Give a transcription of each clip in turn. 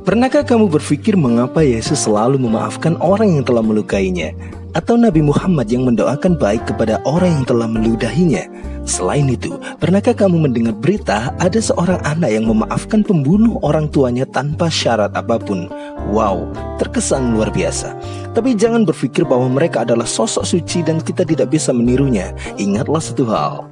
Pernahkah kamu berpikir mengapa Yesus selalu memaafkan orang yang telah melukainya? Atau Nabi Muhammad yang mendoakan baik kepada orang yang telah meludahinya? Selain itu, pernahkah kamu mendengar berita ada seorang anak yang memaafkan pembunuh orang tuanya tanpa syarat apapun? Wow, terkesan luar biasa. Tapi jangan berpikir bahwa mereka adalah sosok suci dan kita tidak bisa menirunya. Ingatlah satu hal.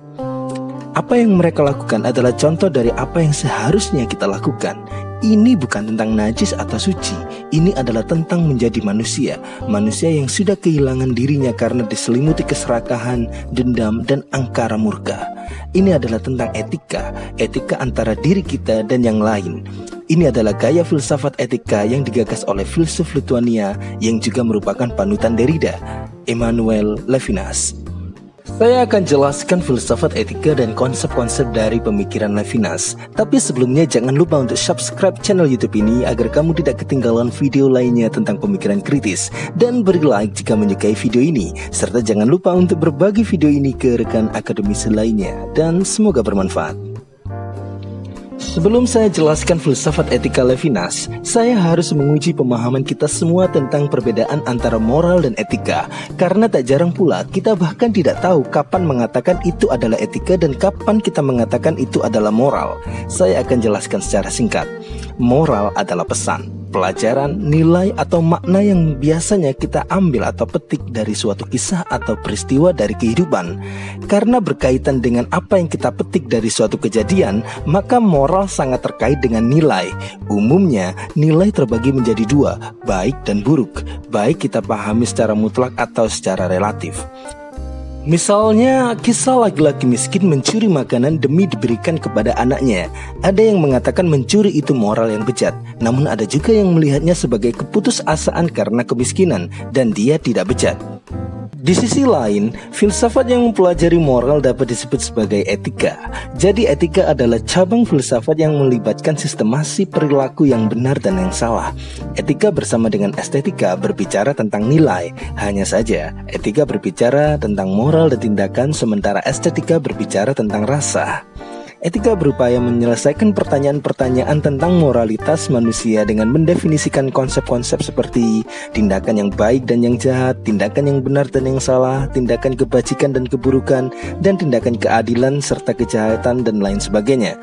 Apa yang mereka lakukan adalah contoh dari apa yang seharusnya kita lakukan. Ini bukan tentang najis atau suci. Ini adalah tentang menjadi manusia. Manusia yang sudah kehilangan dirinya karena diselimuti keserakahan, dendam, dan angkara murka. Ini adalah tentang etika. Etika antara diri kita dan yang lain. Ini adalah gaya filsafat etika yang digagas oleh filsuf Lituania yang juga merupakan panutan Derrida, Emmanuel Levinas. Saya akan jelaskan filsafat etika dan konsep-konsep dari pemikiran Levinas. Tapi sebelumnya jangan lupa untuk subscribe channel YouTube ini agar kamu tidak ketinggalan video lainnya tentang pemikiran kritis. Dan beri like jika menyukai video ini. Serta jangan lupa untuk berbagi video ini ke rekan akademisi lainnya. Dan semoga bermanfaat. Sebelum saya jelaskan filsafat etika Levinas, saya harus menguji pemahaman kita semua tentang perbedaan antara moral dan etika. Karena tak jarang pula kita bahkan tidak tahu kapan mengatakan itu adalah etika dan kapan kita mengatakan itu adalah moral. Saya akan jelaskan secara singkat. Moral adalah pesan, pelajaran, nilai atau makna yang biasanya kita ambil atau petik dari suatu kisah atau peristiwa dari kehidupan. Karena berkaitan dengan apa yang kita petik dari suatu kejadian, maka moral sangat terkait dengan nilai. Umumnya, nilai terbagi menjadi dua, baik dan buruk. Baik kita pahami secara mutlak atau secara relatif. Misalnya, kisah laki-laki miskin mencuri makanan demi diberikan kepada anaknya. Ada yang mengatakan mencuri itu moral yang bejat. Namun ada juga yang melihatnya sebagai keputusasaan karena kemiskinan, dan dia tidak bejat. Di sisi lain, filsafat yang mempelajari moral dapat disebut sebagai etika. Jadi etika adalah cabang filsafat yang melibatkan sistemasi perilaku yang benar dan yang salah. Etika bersama dengan estetika berbicara tentang nilai. Hanya saja, etika berbicara tentang moral dan tindakan, sementara estetika berbicara tentang rasa. Etika berupaya menyelesaikan pertanyaan-pertanyaan tentang moralitas manusia dengan mendefinisikan konsep-konsep seperti tindakan yang baik dan yang jahat, tindakan yang benar dan yang salah, tindakan kebajikan dan keburukan, dan tindakan keadilan serta kejahatan dan lain sebagainya.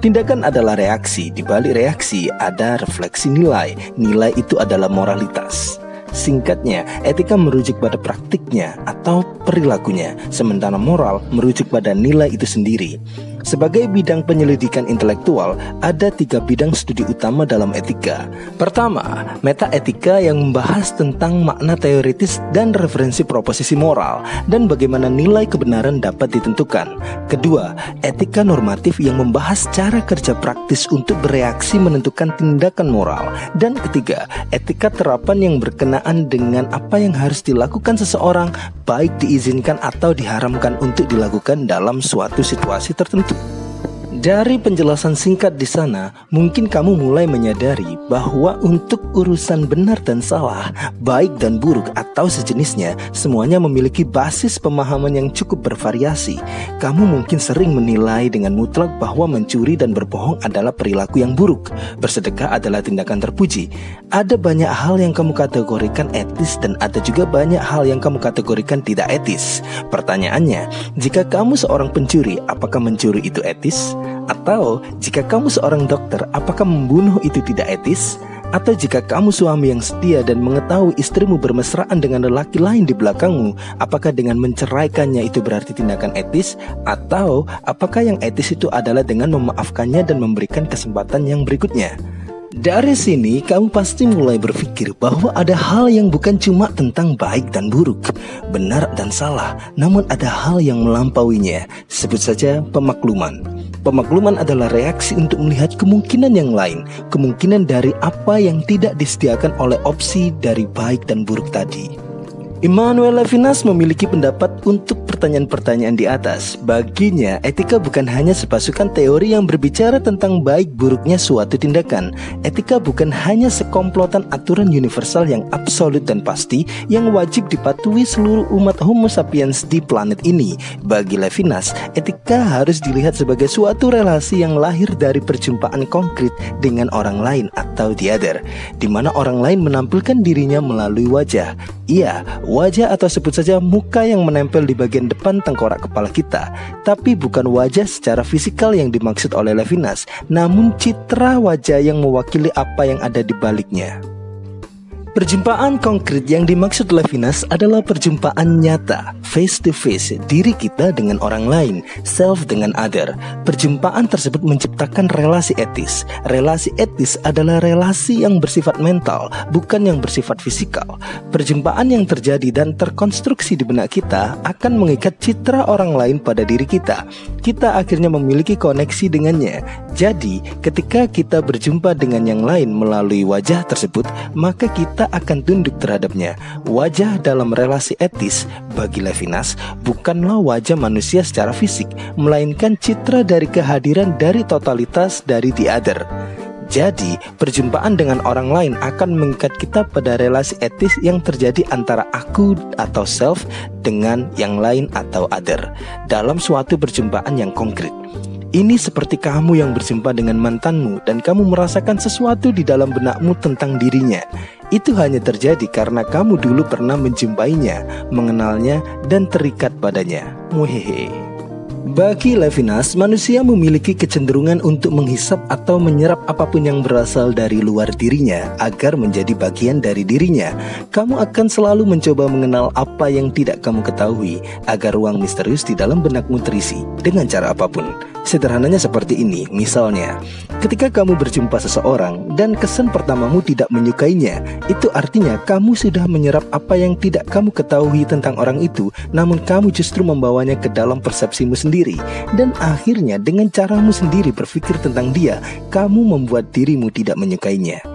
Tindakan adalah reaksi, di balik reaksi ada refleksi nilai. Nilai itu adalah moralitas. Singkatnya, etika merujuk pada praktiknya atau perilakunya, sementara moral merujuk pada nilai itu sendiri. Sebagai bidang penyelidikan intelektual, ada 3 bidang studi utama dalam etika. Pertama, metaetika yang membahas tentang makna teoritis dan referensi proposisi moral dan bagaimana nilai kebenaran dapat ditentukan. Kedua, etika normatif yang membahas cara kerja praktis untuk bereaksi menentukan tindakan moral. Dan ketiga, etika terapan yang berkenaan dengan apa yang harus dilakukan seseorang, baik diizinkan atau diharamkan untuk dilakukan dalam suatu situasi tertentu. Dari penjelasan singkat di sana, mungkin kamu mulai menyadari bahwa untuk urusan benar dan salah, baik dan buruk atau sejenisnya, semuanya memiliki basis pemahaman yang cukup bervariasi. Kamu mungkin sering menilai dengan mutlak bahwa mencuri dan berbohong adalah perilaku yang buruk, bersedekah adalah tindakan terpuji. Ada banyak hal yang kamu kategorikan etis dan ada juga banyak hal yang kamu kategorikan tidak etis. Pertanyaannya, jika kamu seorang pencuri, apakah mencuri itu etis? Atau jika kamu seorang dokter, apakah membunuh itu tidak etis? Atau jika kamu suami yang setia dan mengetahui istrimu bermesraan dengan lelaki lain di belakangmu, apakah dengan menceraikannya itu berarti tindakan etis? Atau apakah yang etis itu adalah dengan memaafkannya dan memberikan kesempatan yang berikutnya? Dari sini kamu pasti mulai berpikir bahwa ada hal yang bukan cuma tentang baik dan buruk, benar dan salah, namun ada hal yang melampauinya. Sebut saja pemakluman. Pemakluman adalah reaksi untuk melihat kemungkinan yang lain, kemungkinan dari apa yang tidak disediakan oleh opsi dari baik dan buruk tadi. Emmanuel Levinas memiliki pendapat untuk pertanyaan-pertanyaan di atas. Baginya, etika bukan hanya sepasukan teori yang berbicara tentang baik buruknya suatu tindakan. Etika bukan hanya sekomplotan aturan universal yang absolut dan pasti yang wajib dipatuhi seluruh umat Homo sapiens di planet ini. Bagi Levinas, etika harus dilihat sebagai suatu relasi yang lahir dari perjumpaan konkret dengan orang lain atau the other, di mana orang lain menampilkan dirinya melalui wajah. Iya, wajah atau sebut saja muka yang menempel di bagian depan tengkorak kepala kita. Tapi bukan wajah secara fisikal yang dimaksud oleh Levinas, namun citra wajah yang mewakili apa yang ada di baliknya. Perjumpaan konkret yang dimaksud Levinas adalah perjumpaan nyata, face to face, diri kita dengan orang lain, self dengan other. Perjumpaan tersebut menciptakan relasi etis. Relasi etis adalah relasi yang bersifat mental, bukan yang bersifat fisikal. Perjumpaan yang terjadi dan terkonstruksi di benak kita akan mengikat citra orang lain pada diri kita. Kita akhirnya memiliki koneksi dengannya. Jadi, ketika kita berjumpa dengan yang lain melalui wajah tersebut, maka kita akan tunduk terhadapnya. Wajah dalam relasi etis bagi Levinas bukanlah wajah manusia secara fisik, melainkan citra dari kehadiran dari totalitas dari the other. Jadi, perjumpaan dengan orang lain akan mengikat kita pada relasi etis yang terjadi antara aku atau self dengan yang lain atau other dalam suatu perjumpaan yang konkret. Ini seperti kamu yang berjumpa dengan mantanmu dan kamu merasakan sesuatu di dalam benakmu tentang dirinya. Itu hanya terjadi karena kamu dulu pernah menjumpainya, mengenalnya, dan terikat padanya. Muhehe. Bagi Levinas, manusia memiliki kecenderungan untuk menghisap atau menyerap apapun yang berasal dari luar dirinya agar menjadi bagian dari dirinya. Kamu akan selalu mencoba mengenal apa yang tidak kamu ketahui agar ruang misterius di dalam benakmu terisi dengan cara apapun. Sederhananya seperti ini, misalnya, ketika kamu berjumpa seseorang dan kesan pertamamu tidak menyukainya, itu artinya kamu sudah menyerap apa yang tidak kamu ketahui tentang orang itu, namun kamu justru membawanya ke dalam persepsimu sendiri. Dan akhirnya dengan caramu sendiri berpikir tentang dia, kamu membuat dirimu tidak menyukainya.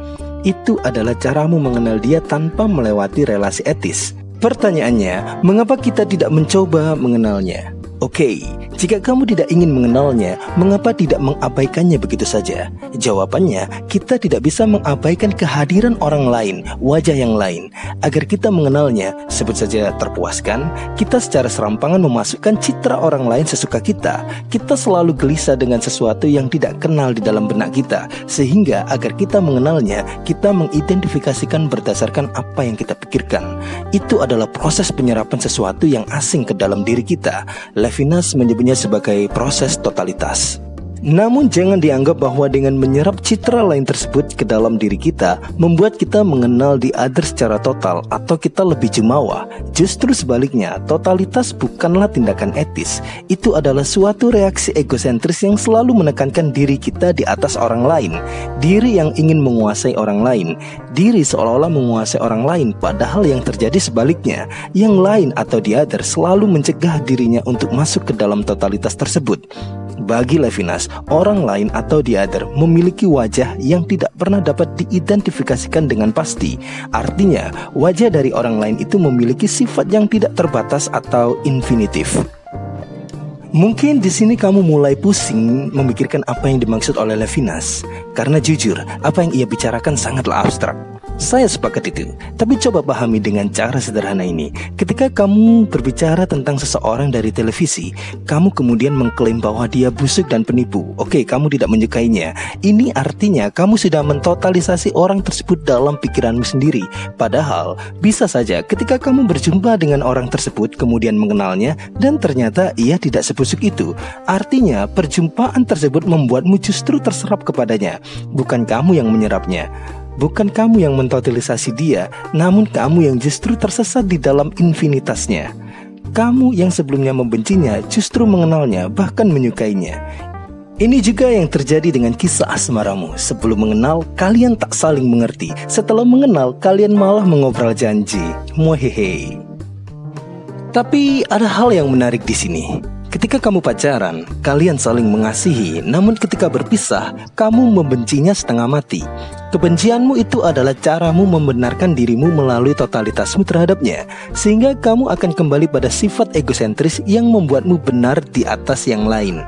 Itu adalah caramu mengenal dia tanpa melewati relasi etis. Pertanyaannya, mengapa kita tidak mencoba mengenalnya? Oke, jika kamu tidak ingin mengenalnya, mengapa tidak mengabaikannya begitu saja? Jawabannya, kita tidak bisa mengabaikan kehadiran orang lain, wajah yang lain. Agar kita mengenalnya, sebut saja terpuaskan, kita secara serampangan memasukkan citra orang lain sesuka kita. Kita selalu gelisah dengan sesuatu yang tidak kenal di dalam benak kita, sehingga agar kita mengenalnya, kita mengidentifikasikan berdasarkan apa yang kita pikirkan. Itu adalah proses penyerapan sesuatu yang asing ke dalam diri kita. Levinas menyebutnya sebagai proses totalitas. Namun jangan dianggap bahwa dengan menyerap citra lain tersebut ke dalam diri kita membuat kita mengenal the other secara total atau kita lebih jumawa. Justru sebaliknya, totalitas bukanlah tindakan etis. Itu adalah suatu reaksi egosentris yang selalu menekankan diri kita di atas orang lain. Diri yang ingin menguasai orang lain. Diri seolah-olah menguasai orang lain, padahal yang terjadi sebaliknya. Yang lain atau the other selalu mencegah dirinya untuk masuk ke dalam totalitas tersebut. Bagi Levinas, orang lain atau the other memiliki wajah yang tidak pernah dapat diidentifikasikan dengan pasti. Artinya, wajah dari orang lain itu memiliki sifat yang tidak terbatas atau infinitif. Mungkin di sini kamu mulai pusing memikirkan apa yang dimaksud oleh Levinas, karena jujur, apa yang ia bicarakan sangatlah abstrak. Saya sepakat itu, tapi coba pahami dengan cara sederhana ini. Ketika kamu berbicara tentang seseorang dari televisi, kamu kemudian mengklaim bahwa dia busuk dan penipu. Oke, kamu tidak menyukainya. Ini artinya kamu sudah mentotalisasi orang tersebut dalam pikiranmu sendiri. Padahal, bisa saja ketika kamu berjumpa dengan orang tersebut, kemudian mengenalnya, dan ternyata ia tidak sebusuk itu. Artinya, perjumpaan tersebut membuatmu justru terserap kepadanya. Bukan kamu yang menyerapnya. Bukan kamu yang mentotalisasi dia, namun kamu yang justru tersesat di dalam infinitasnya. Kamu yang sebelumnya membencinya justru mengenalnya, bahkan menyukainya. Ini juga yang terjadi dengan kisah asmaramu. Sebelum mengenal, kalian tak saling mengerti. Setelah mengenal, kalian malah mengobrol janji. Muhehe. Tapi ada hal yang menarik di sini. Ketika kamu pacaran, kalian saling mengasihi, namun ketika berpisah, kamu membencinya setengah mati. Kebencianmu itu adalah caramu membenarkan dirimu melalui totalitasmu terhadapnya, sehingga kamu akan kembali pada sifat egosentris yang membuatmu benar di atas yang lain.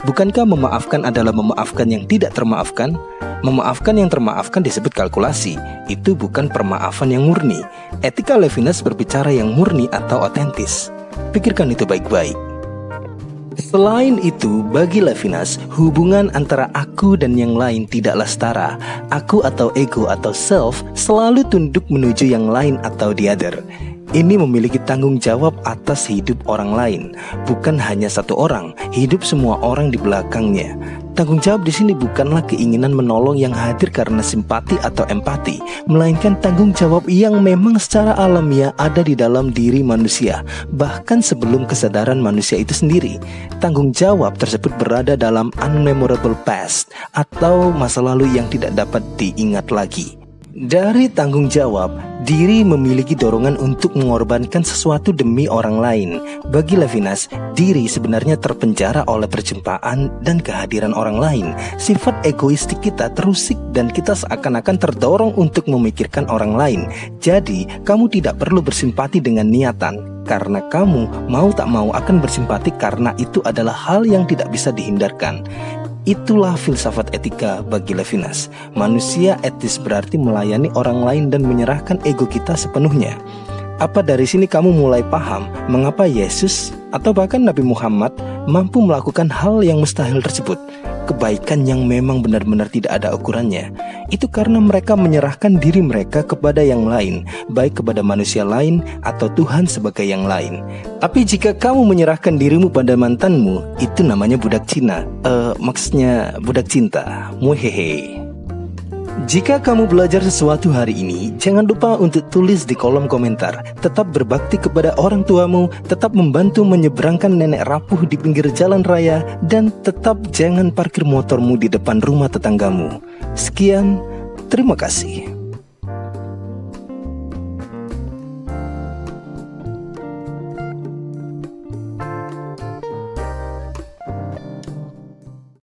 Bukankah memaafkan adalah memaafkan yang tidak termaafkan? Memaafkan yang termaafkan disebut kalkulasi. Itu bukan permaafan yang murni. Etika Levinas berbicara yang murni atau otentis. Pikirkan itu baik-baik. Selain itu, bagi Levinas, hubungan antara aku dan yang lain tidaklah setara. Aku atau ego atau self selalu tunduk menuju yang lain atau the other. Ini memiliki tanggung jawab atas hidup orang lain, bukan hanya satu orang, hidup semua orang di belakangnya. Tanggung jawab di sini bukanlah keinginan menolong yang hadir karena simpati atau empati, melainkan tanggung jawab yang memang secara alamiah ada di dalam diri manusia, bahkan sebelum kesadaran manusia itu sendiri. Tanggung jawab tersebut berada dalam unmemorable past, atau masa lalu yang tidak dapat diingat lagi. Dari tanggung jawab, diri memiliki dorongan untuk mengorbankan sesuatu demi orang lain. Bagi Levinas, diri sebenarnya terpenjara oleh perjumpaan dan kehadiran orang lain. Sifat egoistik kita terusik dan kita seakan-akan terdorong untuk memikirkan orang lain. Jadi, kamu tidak perlu bersimpati dengan niatan, karena kamu mau tak mau akan bersimpati karena itu adalah hal yang tidak bisa dihindarkan. Itulah filsafat etika bagi Levinas. Manusia etis berarti melayani orang lain dan menyerahkan ego kita sepenuhnya. Apa dari sini kamu mulai paham mengapa Yesus atau bahkan Nabi Muhammad mampu melakukan hal yang mustahil tersebut? Kebaikan yang memang benar-benar tidak ada ukurannya. Itu karena mereka menyerahkan diri mereka kepada yang lain, baik kepada manusia lain atau Tuhan sebagai yang lain. Tapi jika kamu menyerahkan dirimu pada mantanmu, itu namanya budak Cina. Maksudnya budak cinta. Muhehe. Jika kamu belajar sesuatu hari ini, jangan lupa untuk tulis di kolom komentar. Tetap berbakti kepada orang tuamu, tetap membantu menyeberangkan nenek rapuh di pinggir jalan raya, dan tetap jangan parkir motormu di depan rumah tetanggamu. Sekian, terima kasih.